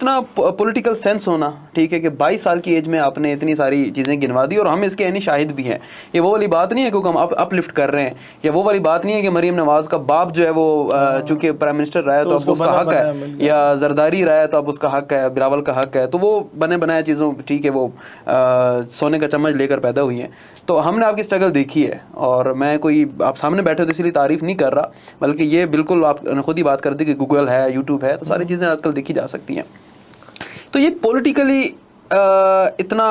इतना political sense होना, ठीक है, कि 22 साल की एज में आपने इतनी सारी चीज़ें गिनवा दी और हम इसके यानी शाहिद भी हैं। ये वो वाली बात नहीं है क्योंकि हम अपलिफ्ट कर रहे हैं, या वो वाली बात नहीं है कि मरीम नवाज़ का बाप जो है वो चूंकि प्राइम मिनिस्टर रहा है तो अब उसका हक है, या जरदारी रहा है तो अब उसका हक है, बिलावल का हक है, तो वो बने बनाए चीज़ों, ठीक है, वो सोने का चम्मच लेकर पैदा हुई हैं। तो हमने आपकी स्ट्रगल देखी है, और मैं कोई आप सामने बैठे तो इसलिए तारीफ़ नहीं कर रहा, बल्कि ये बिल्कुल आपने खुद ही बात कर दी कि गूगल है, यूट्यूब है, तो सारी चीज़ें आजकल देखी जा सकती हैं। तो ये पॉलिटिकली इतना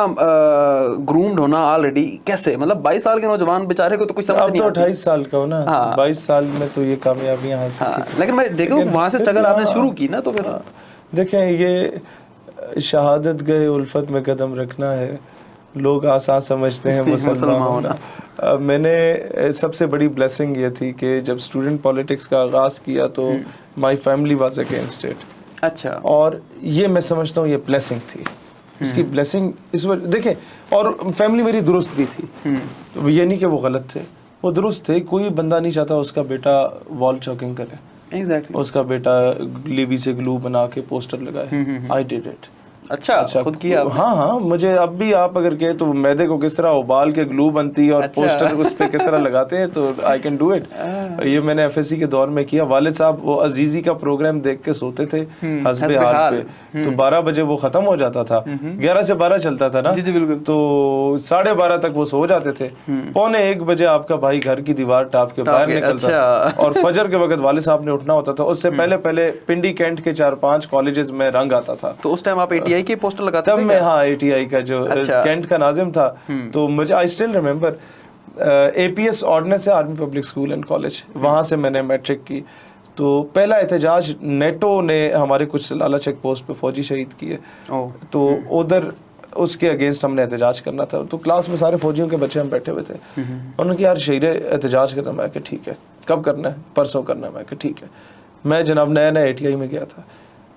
ग्रूम्ड होना ऑलरेडी कैसे, मतलब 22 साल के नौजवान बेचारे को तो कुछ समझ नहीं आता। अब तो 28 साल का हो ना, 22 साल में तो ये कामयाबियां हासिल की। लेकिन मैं देखूं वहाँ से स्ट्रगल आपने शुरू की ना, तो फिर देखें, ये शहादत गए उल्फत में कदम रखना है। लोग आसान समझते हैं मुसलमान होना। मैंने सबसे बड़ी ब्लेसिंग ये थी कि जब स्टूडेंट पॉलिटिक्स का आगाज़ किया तो my family was against it. अच्छा। और ये मैं समझता हूँ ये ब्लेसिंग थी, इसकी ब्लेसिंग इस वक्त देखें। और फैमिली मेरी दुरुस्त भी थी, तो ये नहीं कि वो गलत थे, वो दुरुस्त थे। कोई बंदा नहीं चाहता उसका बेटा वॉल चॉकिंग करे, उसका बेटा लीवी से ग्लू बना के पोस्टर लगाए। I did it. अच्छा, खुद किया? हाँ हाँ, मुझे अब भी आप अगर कहे तो मैदे को किस तरह उबाल के ग्लू बनती है और पोस्टर उस पे किस तरह लगाते हैं, तो आई कैन डू इट। ये मैंने एफएससी के दौर में किया। वालिद साहब वो अजीजी का प्रोग्राम देख के सोते थे हस्बे हाल पे, तो 12 बजे वो खत्म हो जाता था, 11 से 12 चलता था ना, तो 12:30 तक वो सो जाते थे। 1:45 बजे आपका भाई घर की दीवार टाप के बाहर निकलता था, और फजर के वक्त वालिद साहब ने उठना होता था। उससे पहले पिंडी कैंट के 4-5 कॉलेजेस में रंग आता था। तो उस टाइम आप ATI के पोस्टर लगाते थे? तब मैं, हाँ, ATI का जो कैंट का नाजिम था, तो मुझे I still remember APS ordinance है, army public school and college, वहाँ से मैंने मैट्रिक की। तो पहला एहतजाज नेटो ने हमारे कुछ सलाला चेक पोस्ट पे फौजी शहीद किए, तो उधर उसके अगेंस्ट हमने एहतजाज करना था। तो क्लास में सारे फौजियों के बच्चे हम बैठे हुए थे। उन्होंने कहा यार शहीद एहतजाज करना। मैं कि ठीक है, कब करना है? परसों करना है। मैं कि ठीक है। मैं जनाब नया नया ATI में गया था।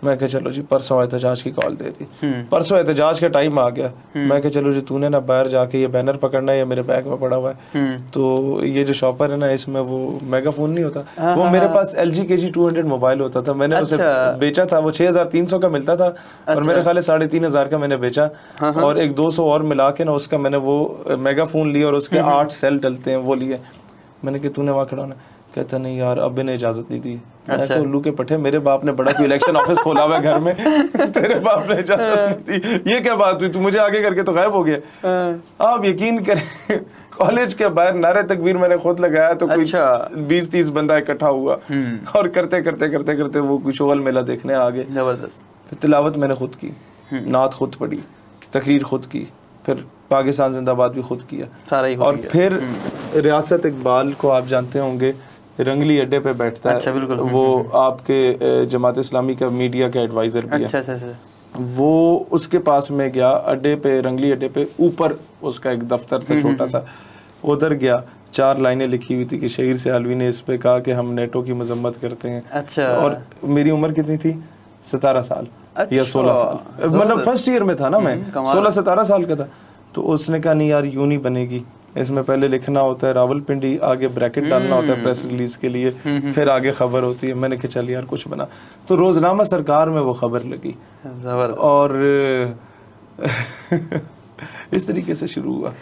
मैं कहा चलो जी परसों एहतजाज की कॉल दे दी। परसों एहतजाज का टाइम आ गया। मैं कहा चलो जी तूने ना बाहर जाके ये बैनर पकड़ना है, ये मेरे बैग में पड़ा हुआ है। तो ये जो शॉपर है ना, इसमें वो मेगाफोन नहीं होता, वो मेरे पास LG KG 200 मोबाइल होता था। मैंने उसे बेचा था, वो 6300 का मिलता था, और मेरे ख्याल 3500 का मैंने बेचा। और एक 200 और मिला के ना उसका मैंने वो मेगाफोन लिया, और उसके 8 सेल डलते हैं वो लिए। मैंने कहा तूने वहाँ खड़ा होना। कहता नहीं यार अब्बे ने इजाजत नहीं दी। अच्छा। उल्लू के पट्टे, मेरे बाप ने बड़ा कोई इलेक्शन ऑफिस खोला हुआ है घर में, तेरे बाप ने इजाजत नहीं दी, ये क्या बात हुई? तू मुझे आगे करके तो गायब हो गया। आप यकीन करें कॉलेज के बाहर नारे तकबीर मैंने खुद लगाया, तो कोई 20-30 बंदा इकट्ठा हुआ, और करते करते करते करते वो कोई शोगल मेला देखने आ गए। जबरदस्त। फिर तिलावत मैंने खुद की, नात खुद पढ़ी, तकरीर खुद की, फिर पाकिस्तान जिंदाबाद भी खुद किया सारा ही। और फिर रियासत इकबाल को आप जानते होंगे, रंगली अड्डे पे बैठता है। अच्छा, बिल्कुल। वो आपके जमात इस्लामी का मीडिया का एडवाइजर भी है। अच्छा। वो उसके पास में गया अड्डे पे, रंगली अड्डे पे ऊपर उसका एक दफ्तर था छोटा सा, उधर गया। 4 लाइनें लिखी हुई थी कि शहीर से आलवी ने इस पे कहा कि हम नेटो की मजम्मत करते हैं। अच्छा। और मेरी उम्र कितनी थी? 17 साल या 16 साल, मतलब फर्स्ट ईयर में था ना मैं, 16-17 साल का था। तो उसने कहा नहीं यार यूं नहीं बनेगी, इसमें पहले लिखना होता है रावलपिंडी, आगे ब्रैकेट डालना होता है प्रेस रिलीज के लिए, फिर आगे खबर होती है। मैंने कहा चल यार कुछ बना, तो रोजनामा सरकार में वो खबर लगी, और इस तरीके से शुरू हुआ।